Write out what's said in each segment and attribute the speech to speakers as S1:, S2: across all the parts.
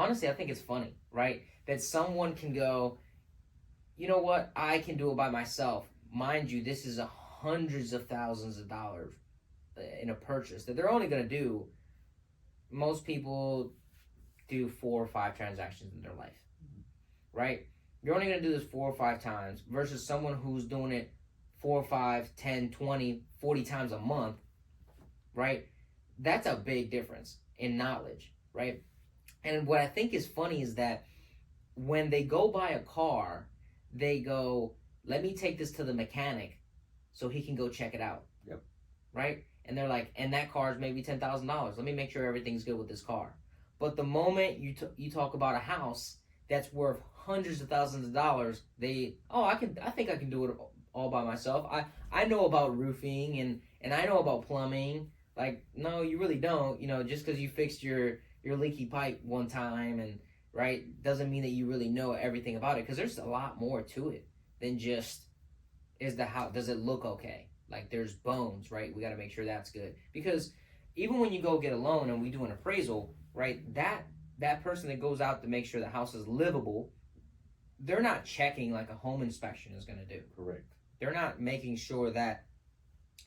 S1: honestly, I think it's funny, right? That someone can go, you know what, I can do it by myself. Mind you, this is hundreds of thousands of dollars in a purchase that they're only going to do. Most people do 4 or 5 transactions in their life, right? You're only going to do this 4 or 5 times versus someone who's doing it 4, 5, 10, 20, 40 times a month, right? That's a big difference in knowledge, right? And what I think is funny is that when they go buy a car, they go, let me take this to the mechanic so he can go check it out.
S2: Yep.
S1: Right? And they're like, and that car is maybe $10,000. Let me make sure everything's good with this car. But the moment you talk about a house that's worth hundreds of thousands of dollars, I think I can do it all by myself. I know about roofing and I know about plumbing. Like, no, you really don't. Just because you fixed your leaky pipe one time and right doesn't mean that you really know everything about it, because there's a lot more to it than just does it look okay. Like, there's bones, right? We got to make sure that's good, because even when you go get a loan and we do an appraisal, right, that person that goes out to make sure the house is livable, they're not checking like a home inspection is going to do.
S2: Correct.
S1: They're not making sure that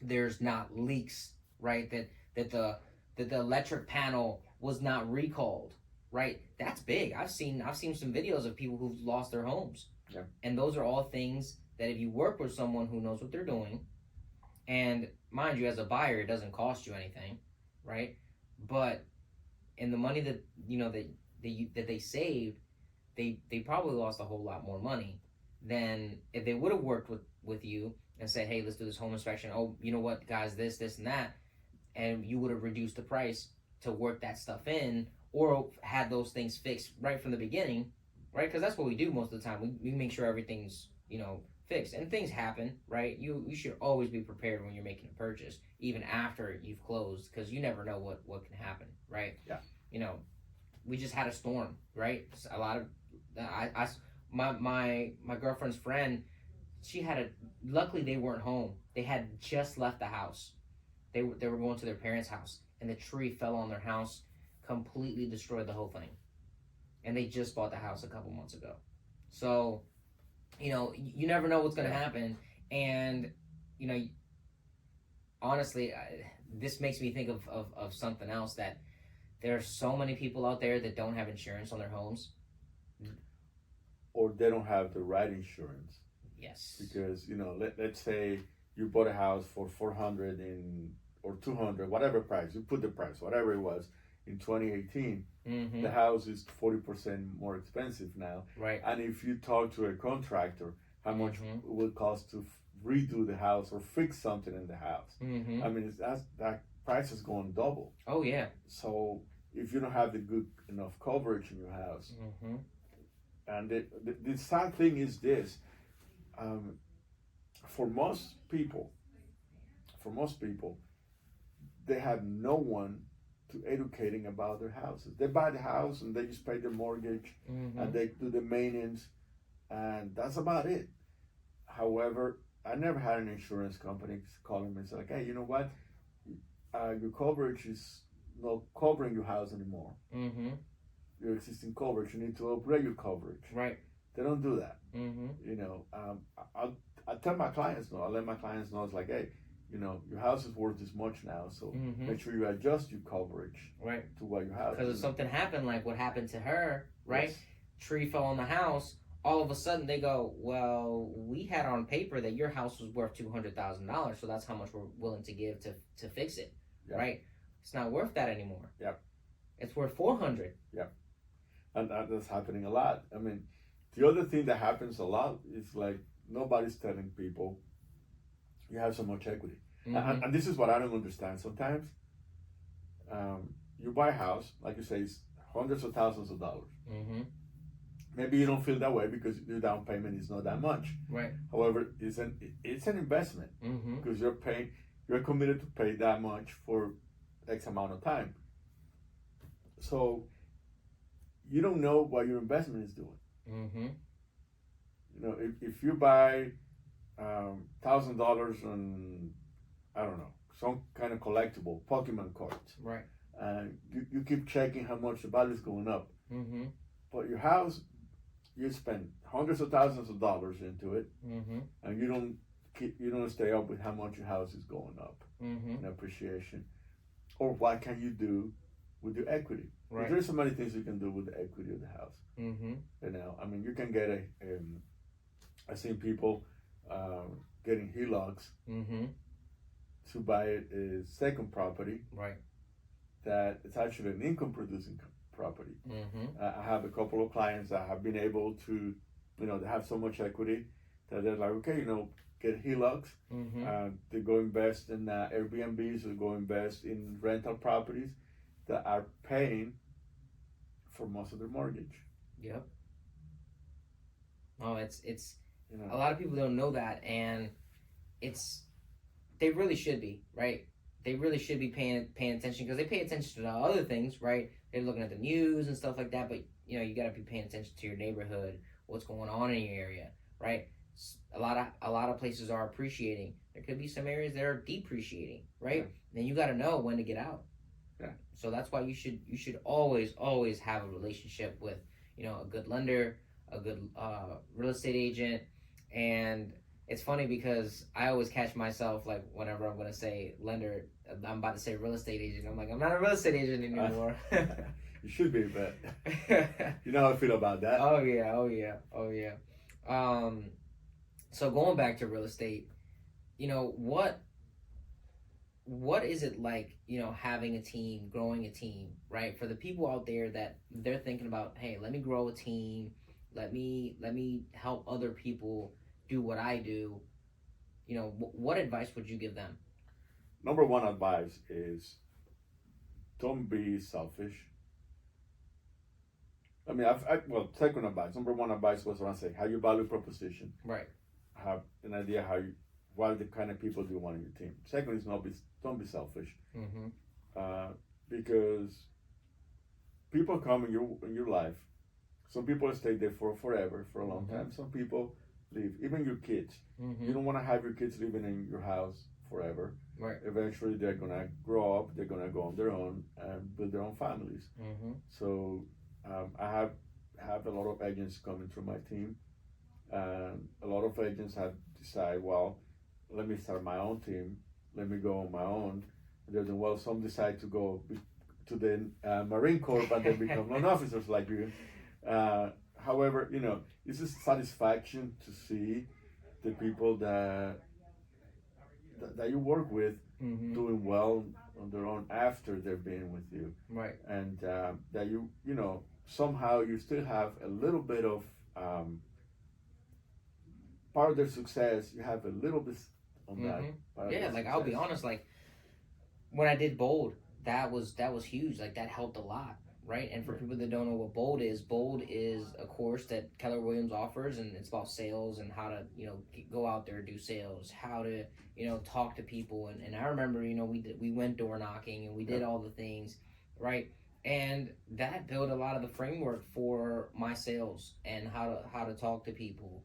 S1: there's not leaks, right? That the electric panel was not recalled, right? That's big. I've seen some videos of people who've lost their homes.
S2: Yeah.
S1: And those are all things that if you work with someone who knows what they're doing, and mind you, as a buyer, it doesn't cost you anything, right? But in the money that that they saved, they probably lost a whole lot more money than if they would have worked with you and said, hey, let's do this home inspection. Oh, you know what, guys, this and that, and you would have reduced the price to work that stuff in, or had those things fixed right from the beginning, right? Because that's what we do most of the time. We make sure everything's fixed, and things happen, right? You should always be prepared when you're making a purchase, even after you've closed, because you never know what can happen, right?
S2: Yeah.
S1: We just had a storm, right? A lot of my girlfriend's friend, luckily they weren't home. They had just left the house. They were going to their parents' house, and the tree fell on their house, completely destroyed the whole thing. And they just bought the house a couple months ago. So, you never know what's going to happen. And, honestly, this makes me think of something else, that there are so many people out there that don't have insurance on their homes.
S2: Or they don't have the right insurance.
S1: Yes.
S2: Because, let's say you bought a house for 400 or 200, whatever price, you put the price, whatever it was, in 2018,
S1: mm-hmm.
S2: the house is 40% more expensive now.
S1: Right.
S2: And if you talk to a contractor, how much
S1: mm-hmm.
S2: it will cost to redo the house or fix something in the house.
S1: Mm-hmm.
S2: I mean, that price is going double.
S1: Oh, yeah.
S2: So if you don't have the good enough coverage in your house,
S1: mm-hmm.
S2: and the sad thing is this, for most people, they have no one to educating about their houses. They buy the house and they just pay the mortgage,
S1: mm-hmm.
S2: and they do the maintenance, and that's about it. However, I never had an insurance company calling me and say, like, hey, you know what? Your coverage is not covering your house anymore.
S1: Mm-hmm.
S2: Your existing coverage, you need to upgrade your coverage.
S1: Right.
S2: They don't do that.
S1: Mm-hmm.
S2: I tell my clients no. I let my clients know, it's like, hey, your house is worth this much now, so
S1: mm-hmm.
S2: make sure you adjust your coverage
S1: right
S2: to what you have.
S1: Because if something happened, like what happened to her, right?
S2: Yes.
S1: Tree fell on the house. All of a sudden, they go, well, we had on paper that your house was worth $200,000, so that's how much we're willing to give to fix it,
S2: yep.
S1: right? It's not worth that anymore.
S2: Yep.
S1: It's worth $400.
S2: Yep. And that's happening a lot. I mean, the other thing that happens a lot is, like, nobody's telling people you have so much equity.
S1: Mm-hmm.
S2: And this is what I don't understand sometimes. You buy a house, like you say, it's hundreds of thousands of dollars.
S1: Mm-hmm.
S2: Maybe you don't feel that way because your down payment is not that much.
S1: Right.
S2: However, it's an investment,
S1: mm-hmm.
S2: because you're committed to pay that much for X amount of time. So you don't know what your investment is doing.
S1: Mm-hmm.
S2: If you buy $1,000 on, I don't know, some kind of collectible Pokemon cards,
S1: right,
S2: and you keep checking how much the value is going up,
S1: Mm-hmm.
S2: But your house, you spend hundreds of thousands of dollars into it,
S1: Mm-hmm.
S2: and you don't stay up with how much your house is going up
S1: Mm-hmm.
S2: in appreciation. Or what can you do with your equity? Because
S1: Right.
S2: there's so many things you can do with the equity of the house.
S1: Mm-hmm.
S2: You know, I mean, you can get I've seen people getting HELOCs
S1: Mm-hmm.
S2: to buy a second property
S1: Right.
S2: that it's actually an income producing property.
S1: Mm-hmm.
S2: I have a couple of clients that have been able to, you know, they have so much equity that they're like, okay, you know, get HELOCs.
S1: Mm-hmm.
S2: They go invest in Airbnbs or go invest in rental properties that are paying for most of their mortgage.
S1: Yep. Oh, it's
S2: You know,
S1: a lot of people don't know that, and it's they really should be, right? They really should be paying attention because they pay attention to other things, right? They're looking at the news and stuff like that, but you got to be paying attention to your neighborhood, what's going on in your area, right? A lot of places are appreciating. There could be some areas that are depreciating, right?
S2: Yeah.
S1: Then you got to know when to get out.
S2: Yeah.
S1: So that's why you should always have a relationship with a good lender, a good real estate agent, and it's funny because I always catch myself like whenever I'm gonna say lender, I'm about to say real estate agent. I'm like, I'm not a real estate agent anymore.
S2: you should be, but you know how I feel about that.
S1: Oh yeah, oh yeah, oh yeah. Um, so going back to real estate, what is it like, having a team, growing a team, right? For the people out there that they're thinking about, hey, let me grow a team, let me help other people do what I do. What advice would you give them?
S2: Number one advice is don't be selfish. I mean, well, second advice. Number one advice was when I say, have your value proposition.
S1: Right.
S2: Have an idea what the kind of people do you want in your team. Second is don't be selfish.
S1: Mm-hmm.
S2: Because people come in your life. Some people stay there for forever, for a long
S1: Mm-hmm.
S2: time. Some people leave. Even your kids.
S1: Mm-hmm.
S2: You don't want to have your kids living in your house forever.
S1: Right.
S2: Eventually, they're gonna grow up. They're gonna go on their own and build their own families.
S1: Mm-hmm.
S2: So I have a lot of agents coming through my team. A lot of agents have decided, well, let me start my own team. Let me go on my own. Well, some decide to go to the Marine Corps, but they become non-officers like you. However, it's a satisfaction to see the people that you work with
S1: Mm-hmm.
S2: doing well on their own after they've been with you,
S1: Right.
S2: and that somehow you still have a little bit of part of their success. You have a little bit on that.
S1: Mm-hmm.
S2: Part of
S1: Yeah,
S2: their
S1: like I'll be
S2: success.
S1: honest, like when I did Bold, that was huge. Like that helped a lot, right? And for
S2: Yeah.
S1: people that don't know what Bold is a course that Keller Williams offers, and it's about sales and how to go out there and do sales, how to talk to people, and I remember we went door knocking and we did
S2: Yeah.
S1: all the things, right? And that built a lot of the framework for my sales and how to talk to people.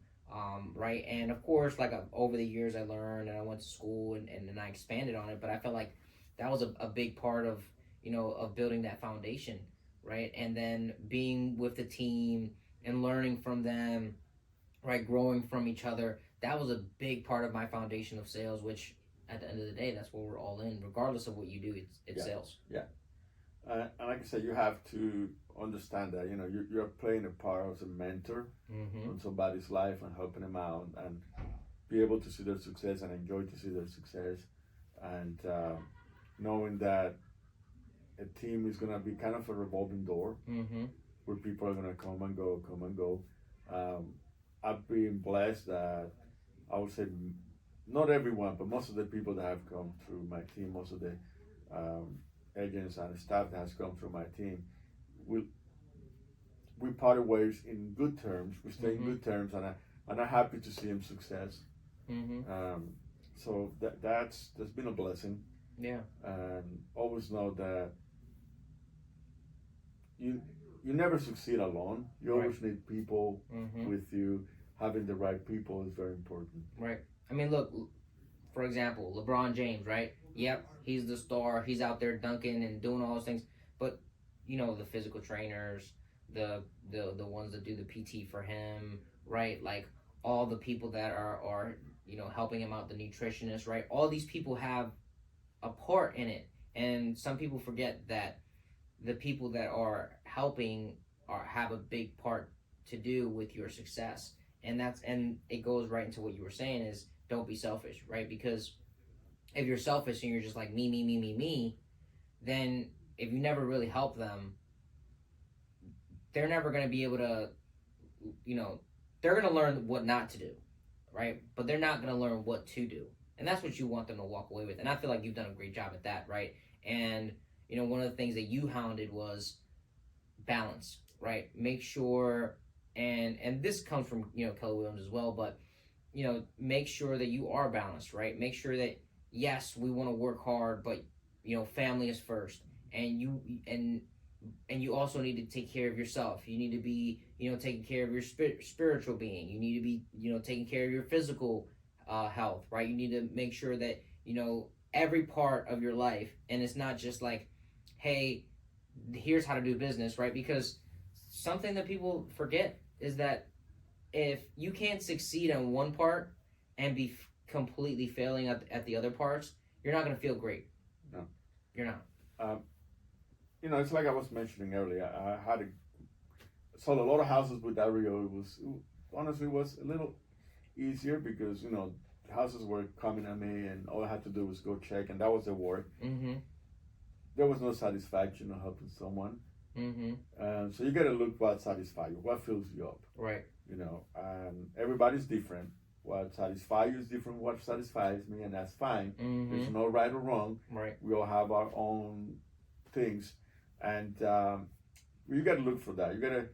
S1: Right, and of course, like over the years, I learned and I went to school and I expanded on it. But I felt like that was a big part of of building that foundation, right? And then being with the team and learning from them, right, growing from each other. That was a big part of my foundation of sales. Which at the end of the day, that's what we're all in, regardless of what you do. It's
S2: Yeah.
S1: sales.
S2: Yeah. And like I said, you have to understand that you're playing a part as a mentor
S1: Mm-hmm.
S2: on somebody's life and helping them out and be able to see their success and enjoy to see their success, and knowing that a team is gonna be kind of a revolving door
S1: Mm-hmm.
S2: where people are gonna come and go. I've been blessed that I would say not everyone, but most of the people that have come through my team, most of the um, agents and staff that has come through my team, we parted ways in good terms. We stay in
S1: Mm-hmm.
S2: good terms, and I'm happy to see him success.
S1: Mm-hmm.
S2: So that's been a blessing,
S1: Yeah.
S2: and always know that you never succeed alone. You
S1: Right.
S2: always need people
S1: Mm-hmm.
S2: with you. Having the right people is very important.
S1: Right. I mean, look, for example, LeBron James, right? Yep, he's the star. He's out there dunking and doing all those things. But the physical trainers, the ones that do the PT for him, right? Like all the people that are helping him out, the nutritionist, right? All these people have a part in it, and some people forget that the people that are helping are have a big part to do with your success. And it goes right into what you were saying is don't be selfish, right? Because if you're selfish and you're just like me, me, me, me, me, then if you never really help them, they're never going to be able to, you know, they're going to learn what not to do, right? But they're not going to learn what to do. And that's what you want them to walk away with. And I feel like you've done a great job at that, right? And, one of the things that you hounded was balance, right? Make sure, and this comes from, Keller Williams as well, but, make sure that you are balanced, right? Make sure that, yes, we want to work hard, but, family is first. And you also need to take care of yourself. You need to be, taking care of your spiritual being. You need to be, taking care of your physical health, right? You need to make sure that, every part of your life, and it's not just like, hey, here's how to do business, right? Because something that people forget is that if you can't succeed on one part and be completely failing at the other parts, you're not going to feel great.
S2: No.
S1: You're not.
S2: It's like I was mentioning earlier. I had sold a lot of houses with that Rio. Honestly was a little easier because houses were coming at me, and all I had to do was go check, and that was the work.
S1: Mm-hmm.
S2: There was no satisfaction of helping someone.
S1: Mm-hmm.
S2: So you got to look what satisfies you, what fills you up.
S1: Right.
S2: Everybody's different. What satisfies you is different. What satisfies me, and that's fine.
S1: Mm-hmm.
S2: There's no right or wrong.
S1: Right.
S2: We all have our own things, and you got to look for that. You got to,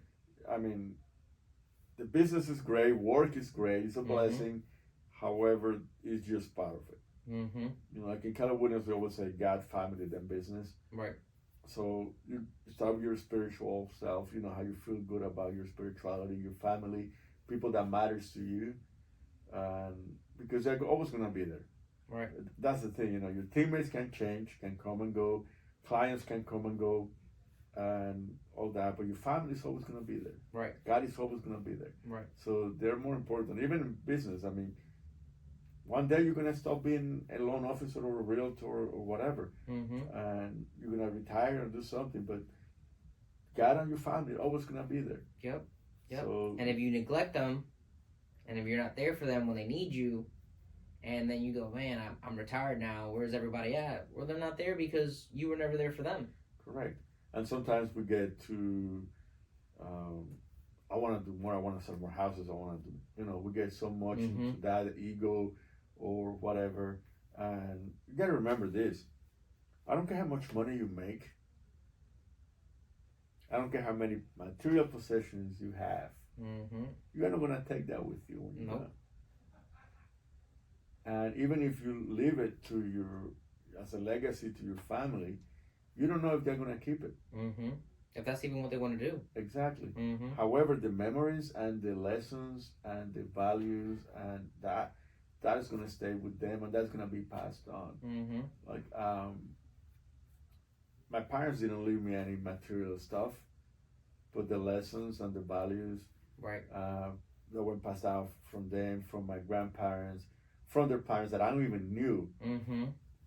S2: the business is great, work is great, it's a blessing. However, it's just part of it.
S1: Mm-hmm.
S2: Like in Keller Williams, we always say God, family, then business.
S1: Right.
S2: So you start with your spiritual self, how you feel good about your spirituality, your family, people that matters to you, because they're always going to be there.
S1: Right.
S2: That's the thing, your teammates can change, can come and go, clients can come and go, and all that, but your family is always going to be there.
S1: Right.
S2: God is always going to be there.
S1: Right.
S2: So they're more important, even in business. One day you're going to stop being a loan officer or a realtor or whatever, and you're going to retire and do something, but God and your family are always going to be there.
S1: Yep.
S2: So,
S1: and if you neglect them, and if you're not there for them when they need you, and then you go, man, I'm retired now, where's everybody at? Well, they're not there because you were never there for them.
S2: Correct. And sometimes we get to, I want to do more, I want to sell more houses, I want to do, we get so much into that ego or whatever. And you got to remember this. I don't care how much money you make. I don't care how many material possessions you have. You're not going to take that with you when you're done. And even if you leave it as a legacy to your family, you don't know if they're going to keep it.
S1: If that's even what they want to do.
S2: Exactly. However, the memories and the lessons and the values and that is going to stay with them, and that's going to be passed on. Like, my parents didn't leave me any material stuff, but the lessons and the values,
S1: right,
S2: that were passed out from them, from my grandparents, from their parents that I don't even knew.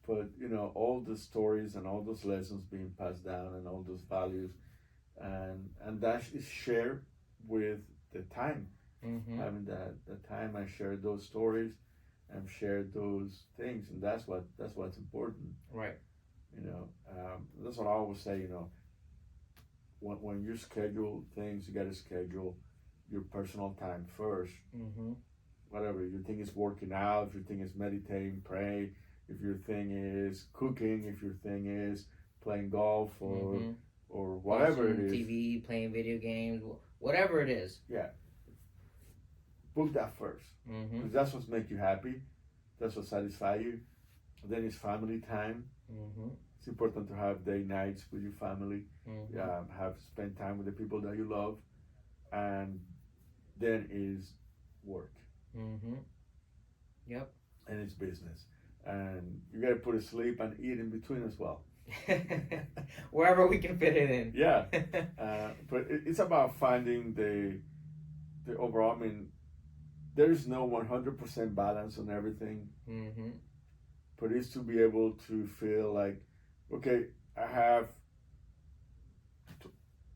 S2: But all the stories and all those lessons being passed down, and all those values, and that is shared with the time. Having the time, I shared those stories, and shared those things, and that's what's important.
S1: Right.
S2: That's what I always say. When you schedule things, you got to schedule your personal time first. Whatever your thing is, working out. If your thing is meditating, pray. If your thing is cooking. If your thing is playing golf or whatever
S1: watching
S2: it is.
S1: TV, playing video games, whatever it is.
S2: Yeah. Book that first, because that's what makes you happy. That's what satisfies you. Then it's family time. It's important to have day nights with your family. Spend time with the people that you love, and then is work.
S1: Yep.
S2: And it's business, and you got to put a sleep and eat in between as well.
S1: Wherever we can fit it
S2: Yeah,
S1: in.
S2: but it's about finding the overall. I mean, there is no 100% balance on everything,
S1: Mm-hmm.
S2: but it's to be able to feel like, okay, I have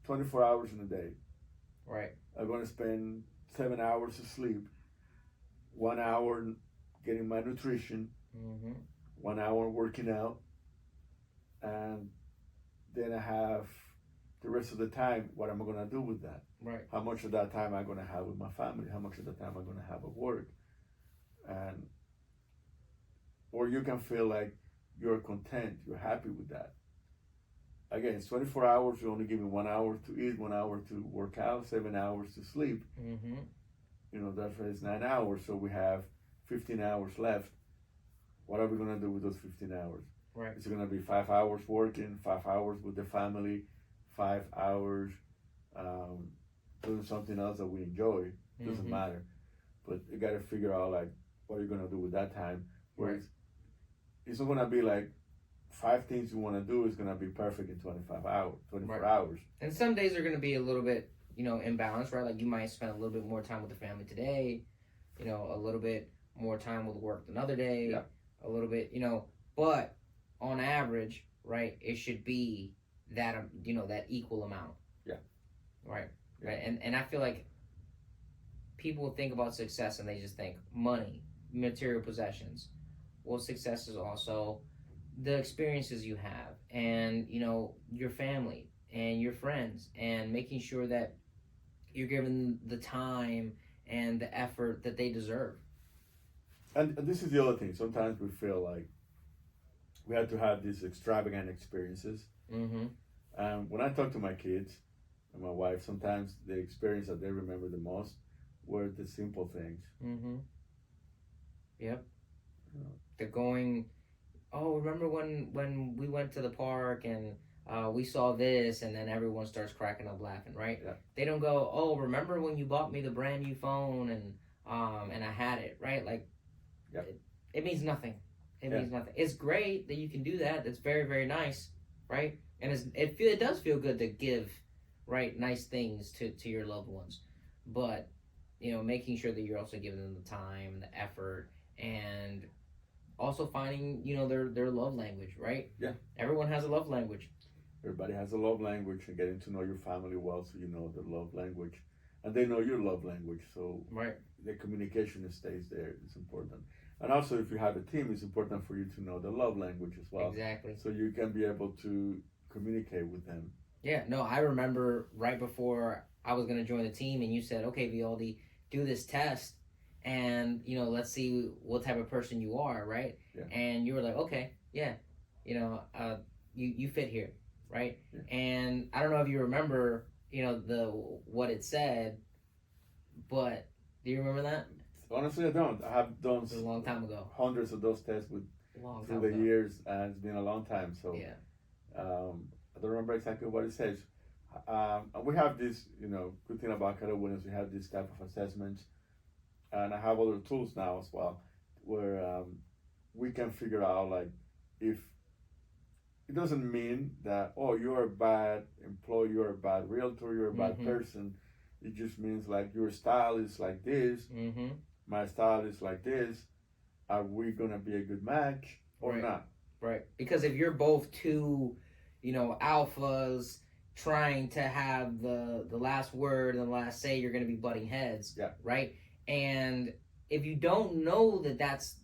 S2: 24 hours in a day.
S1: Right.
S2: I'm going to spend 7 hours of sleep, 1 hour getting my nutrition,
S1: Mm-hmm.
S2: 1 hour working out, and then I have the rest of the time. What am I going to do with that?
S1: Right.
S2: How much of that time am I going to have with my family? How much of the time am I going to have at work? And or you can feel like you're content, you're happy with that. Again, it's 24 hours. You're only giving 1 hour to eat, 1 hour to work out, 7 hours to sleep.
S1: Mm-hmm.
S2: That's why it's 9 hours. So we have 15 hours left. What are we gonna do with those 15 hours?
S1: Right.
S2: It's gonna be 5 hours working, 5 hours with the family, 5 hours doing something else that we enjoy. Doesn't
S1: Mm-hmm.
S2: matter. But you gotta figure out like what you're gonna do with that time. Where
S1: Right.
S2: it's not gonna be like 5 things you wanna do is gonna be perfect in 25 hours, 24
S1: Right.
S2: hours.
S1: And some days are going to be a little bit, imbalanced, right? Like you might spend a little bit more time with the family today, a little bit more time with work another day,
S2: Yeah.
S1: a little bit, but on average, right, it should be that, that equal amount.
S2: Yeah.
S1: Right.
S2: Yeah.
S1: Right. And I feel like people think about success and they just think money, material possessions. Well, success is also the experiences you have and, your family and your friends and making sure that you're giving the time and the effort that they deserve.
S2: And this is the other thing. Sometimes we feel like we had to have these extravagant experiences.
S1: Mm-hmm.
S2: When I talk to my kids and my wife, sometimes the experience that they remember the most were the simple things.
S1: Mm-hmm. Yep.
S2: You know,
S1: They're going, oh, remember when we went to the park and we saw this, and then everyone starts cracking up laughing, right?
S2: Yeah.
S1: They don't go, oh, remember when you bought me the brand new phone and I had it, right? Like,
S2: Yep.
S1: it means nothing. It
S2: Yeah.
S1: means nothing. It's great that you can do that. That's very, very nice, right? And it does feel good to give, right, nice things to your loved ones, but making sure that you're also giving them the time, the effort, and also finding their love language, right?
S2: Yeah.
S1: Everyone has a love language.
S2: Everybody has a love language, and getting to know your family well so you know their love language. And they know your love language, so
S1: Right.
S2: the communication stays there. It's important. And also, if you have a team, it's important for you to know the love language as well.
S1: Exactly.
S2: So you can be able to communicate with them.
S1: Yeah, no, I remember right before I was gonna join the team, and you said, "Okay, Vialdi, do this test, and let's see what type of person you are, right?"
S2: Yeah.
S1: And you were like, "Okay, yeah, you fit here, right?"
S2: Yeah.
S1: And I don't know if you remember, the what it said, but do you remember that?
S2: Honestly, I don't. I have done
S1: It was a long time ago.
S2: hundreds of those tests with
S1: Long
S2: through
S1: time
S2: the
S1: ago.
S2: years, and it's been a long time. So
S1: Yeah.
S2: I don't remember exactly what it says. And we have this, good thing about Keller Williams. We have this type of assessments, and I have other tools now as well, where we can figure out like if it doesn't mean that you're a bad employee, you're a bad realtor, you're a bad
S1: Mm-hmm.
S2: person. It just means like your style is like this,
S1: Mm-hmm.
S2: my style is like this. Are we gonna be a good match or
S1: Right.
S2: not?
S1: Right. Because if you're both two, alphas trying to have the last word and the last say, you're going to be butting heads.
S2: Yeah.
S1: Right. And if you don't know that that's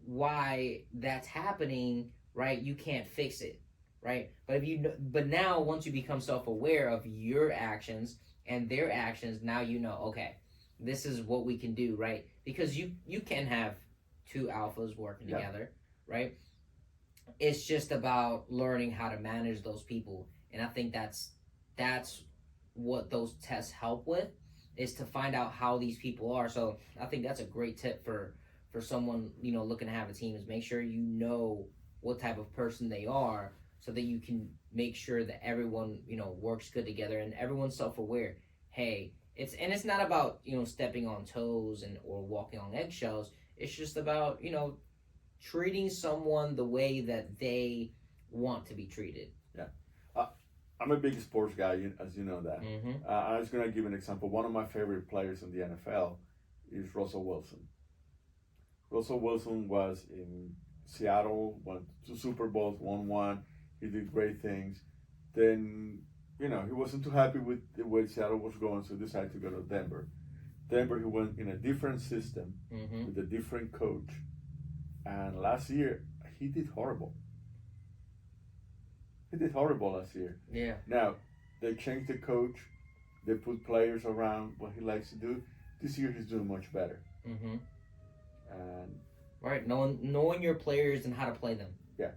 S1: why that's happening, right, you can't fix it. Right. But now once you become self-aware of your actions and their actions, now okay, this is what we can do, right? Because you can have two alphas working
S2: Yeah.
S1: together, right? It's just about learning how to manage those people, and I think that's what those tests help with, is to find out how these people are. So I think that's a great tip for someone looking to have a team, is make sure you know what type of person they are, so that you can make sure that everyone works good together and everyone's self-aware. Hey, it's not about stepping on toes and or walking on eggshells. It's just about treating someone the way that they want to be treated.
S2: Yeah. I'm a big sports guy, as you know that.
S1: Mm-hmm.
S2: I was going to give an example. One of my favorite players in the NFL is Russell Wilson. Russell Wilson was in Seattle, won 2 Super Bowls, won one. He did great things. Then, he wasn't too happy with the way Seattle was going, so he decided to go to Denver. Denver, he went in a different system
S1: Mm-hmm.
S2: with a different coach. And last year, he did horrible. He did horrible last year.
S1: Yeah.
S2: Now, they changed the coach. They put players around what he likes to do. This year, he's doing much better.
S1: Mm-hmm.
S2: And
S1: right, knowing your players and how to play them.
S2: Yeah.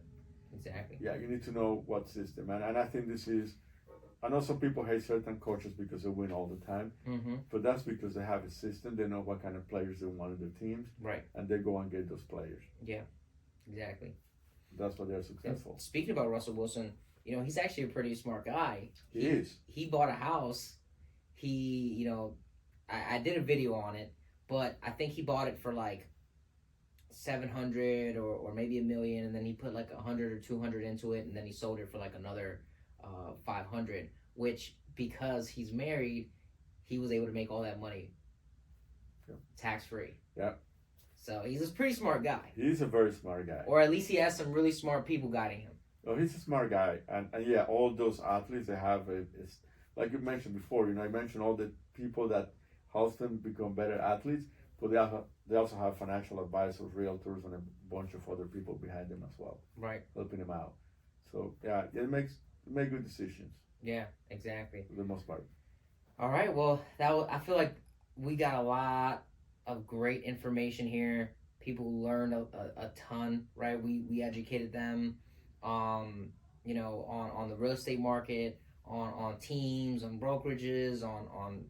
S1: Exactly.
S2: Yeah, you need to know what system. And I think this is, I know some people hate certain coaches because they win all the time.
S1: Mm-hmm.
S2: But that's because they have a system. They know what kind of players they want in their teams.
S1: Right.
S2: And they go and get those players.
S1: Yeah, exactly.
S2: That's why they're successful.
S1: And speaking about Russell Wilson, he's actually a pretty smart guy.
S2: He is.
S1: He bought a house. He, I did a video on it, but I think he bought it for like 700 or maybe $1 million, and then he put like 100 or 200 into it, and then he sold it for like another 500. Which, because he's married, he was able to make all that money tax free.
S2: Yeah.
S1: So he's a pretty smart guy.
S2: He's a very smart guy.
S1: Or at least he has some really smart people guiding him.
S2: Oh, he's a smart guy. And yeah, all those athletes, they have it's like you mentioned before, I mentioned all the people that help them become better athletes, but they also have financial advisors, realtors, and a bunch of other people behind them as well.
S1: Right.
S2: Helping them out. So yeah, they make good decisions.
S1: Yeah, exactly.
S2: For the most part.
S1: All right, well, I feel like we got a lot of great information here. People learned a ton, right? We educated them, on the real estate market, on teams, on brokerages, on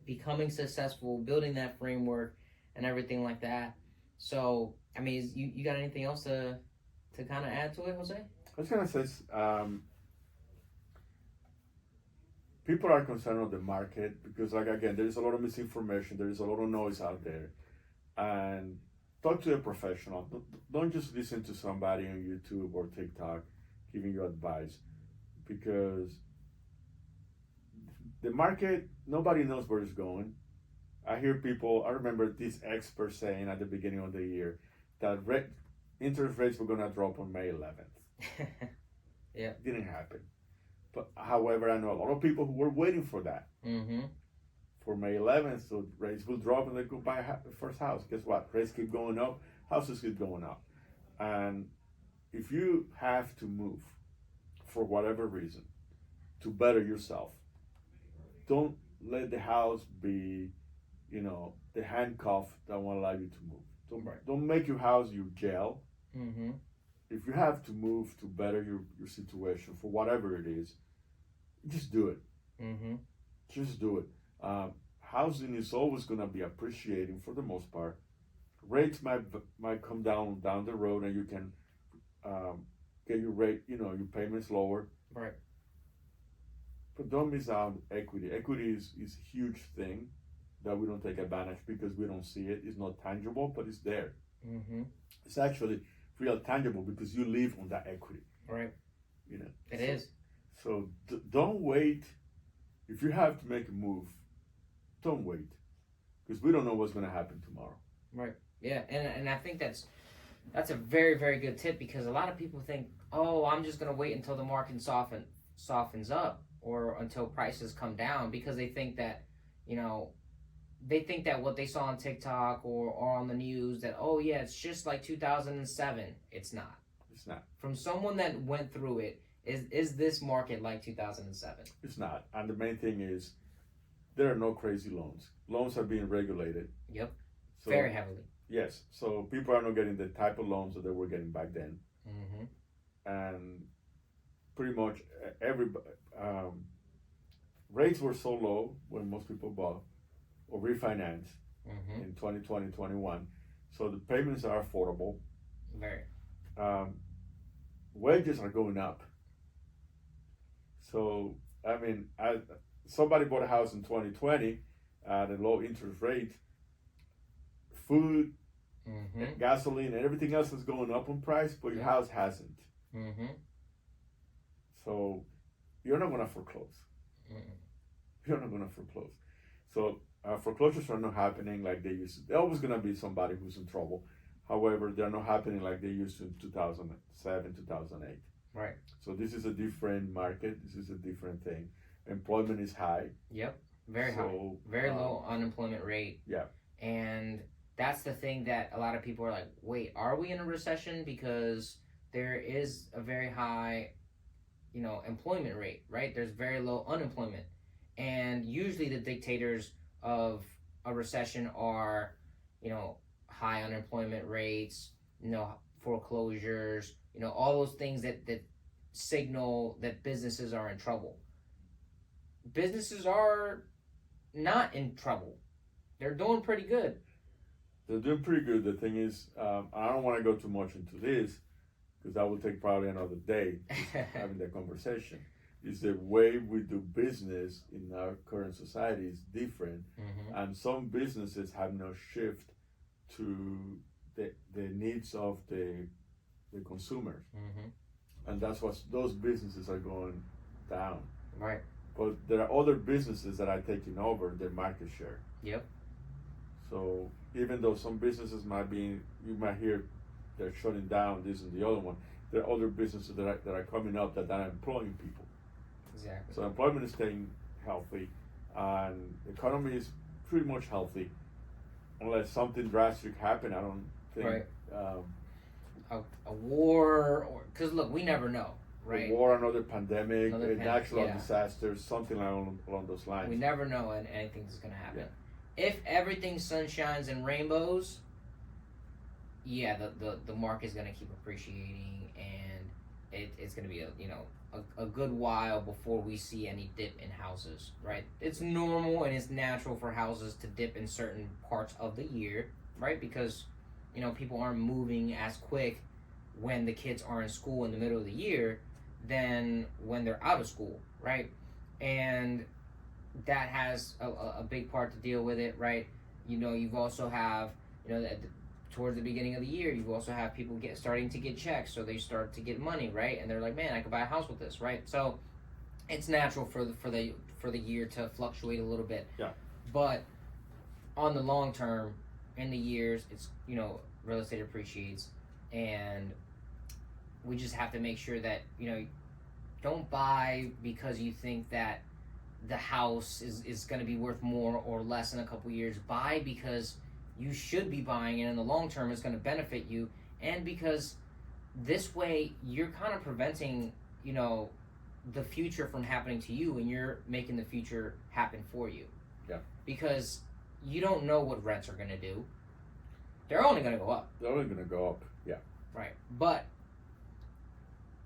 S1: becoming successful, building that framework, and everything like that. So, I mean, you got anything else to kind of add to it, Jose?
S2: I was gonna say, people are concerned of the market because, like, again, there is a lot of misinformation, there is a lot of noise out there, and talk to a professional. Don't just listen to somebody on YouTube or TikTok giving you advice, because the market, nobody knows where it's going. I remember this expert saying at the beginning of the year that interest rates were going to drop on May 11th.
S1: Yeah.
S2: Didn't happen. But however, I know a lot of people who were waiting for that.
S1: Mm-hmm.
S2: For May 11th, so rates will drop and they go buy the first house. Guess what? Rates keep going up, houses keep going up. And if you have to move for whatever reason to better yourself, don't let the house be, the handcuff that won't allow you to move. Don't make your house your jail.
S1: Mm-hmm.
S2: If you have to move to better your situation for whatever it is, just do it.
S1: Mm-hmm.
S2: Just do it. Housing is always going to be appreciating for the most part. Rates might come down the road, and you can get your your payments lower.
S1: Right.
S2: But don't miss out equity. Equity is a huge thing that we don't take advantage because we don't see it. It's not tangible, but it's there.
S1: Mm-hmm.
S2: It's actually real tangible because you live on that equity.
S1: Right. It
S2: so,
S1: is.
S2: So don't wait. If you have to make a move, don't wait, because we don't know what's going to happen tomorrow.
S1: Right. Yeah, and I think that's a very, very good tip, because a lot of people think, oh, I'm just going to wait until the market softens up or until prices come down, because they think that, what they saw on TikTok or on the news, that, oh yeah, it's just like 2007. It's not.
S2: It's not.
S1: From someone that went through it, is this market like 2007?
S2: It's not. And the main thing is, there are no crazy loans. Loans are being regulated.
S1: Yep.
S2: So,
S1: very heavily.
S2: Yes. So people are not getting the type of loans that they were getting back then.
S1: Mm-hmm.
S2: And pretty much rates were so low when most people bought or refinanced in 2020, 21. So the payments are affordable.
S1: Very.
S2: Wages are going up. So, I mean, somebody bought a house in 2020 at a low interest rate. Food, gasoline, and everything else is going up in price, but your house hasn't.
S1: Mm-hmm.
S2: So you're not gonna foreclose.
S1: Mm-mm.
S2: You're not gonna foreclose. So foreclosures are not happening like they used to. There's always gonna be somebody who's in trouble. However, they're not happening like they used to in 2007, 2008.
S1: Right.
S2: So this is a different market. This is a different thing. Employment is high.
S1: Yep. Very high. Very low unemployment rate.
S2: Yeah.
S1: And that's the thing that a lot of people are like, wait, are we in a recession? Because there is a very high, employment rate, right? There's very low unemployment. And usually the dictators of a recession are, high unemployment rates, foreclosures, all those things that signal that businesses are in trouble. Businesses are not in trouble. They're doing pretty good.
S2: They're doing pretty good. The thing is, I don't want to go too much into this because that will take probably another day having that conversation. Is the way we do business in our current society is different, and some businesses have no shift to the needs of the consumers, and that's what those businesses are going down.
S1: Right.
S2: But there are other businesses that are taking over their market share.
S1: Yep.
S2: So even though some businesses you might hear they're shutting down this and the other one, there are other businesses that are coming up that are employing people.
S1: Exactly.
S2: So employment is staying healthy, and the economy is pretty much healthy, unless something drastic happen. I don't think.
S1: Right. A war, or because look, we never know, right?
S2: A war, another pandemic, natural
S1: yeah.
S2: disasters, something along those lines.
S1: We never know when anything's going to happen. Yeah. If everything sunshines and rainbows, the market's going to keep appreciating, and it's going to be a good while before we see any dip in houses, right? It's normal and it's natural for houses to dip in certain parts of the year, right? Because people aren't moving as quick when the kids are in school in the middle of the year than when they're out of school, right? And that has a big part to deal with it, right? You've also have, towards the beginning of the year, you also have people starting to get checks, so they start to get money, right? And they're like, man, I could buy a house with this, right? So it's natural for the year to fluctuate a little bit.
S2: Yeah.
S1: But on the long term, in the years, it's real estate appreciates, and we just have to make sure that don't buy because you think that the house is going to be worth more or less in a couple years. Buy because you should be buying it in the long term. It's going to benefit you, and because this way you're kind of preventing the future from happening to you, and you're making the future happen for you.
S2: Yeah.
S1: Because you don't know what rents are going to do. They're only going to go up.
S2: They're only going to go up. Yeah.
S1: Right. But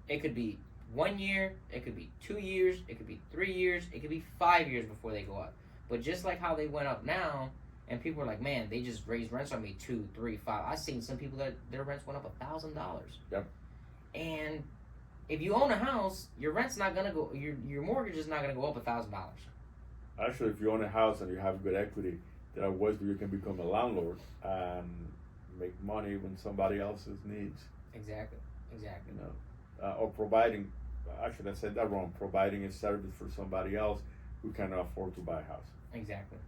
S1: it could be 1 year, it could be 2 years, it could be 3 years, it could be 5 years before they go up. But just like how they went up now, and people are like, man, they just raised rents on me 2, 3, 5. I've seen some people that their rents went up $1,000.
S2: Yep.
S1: And if you own a house, your rent's not gonna go. Your mortgage is not gonna go up $1,000.
S2: Actually, if you own a house and you have good equity, there are ways where you can become a landlord and make money when somebody else's needs.
S1: Exactly.
S2: Or providing. Actually, I said that wrong. Providing a service for somebody else who cannot afford to buy a house.
S1: Exactly.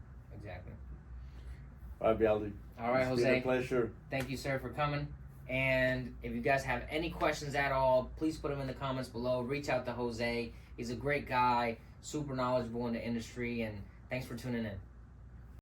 S2: All right, Bialdi.
S1: All right,
S2: it's
S1: Jose.
S2: Been a pleasure.
S1: Thank you, sir, for coming. And if you guys have any questions at all, please put them in the comments below. Reach out to Jose. He's a great guy, super knowledgeable in the industry, and thanks for tuning in.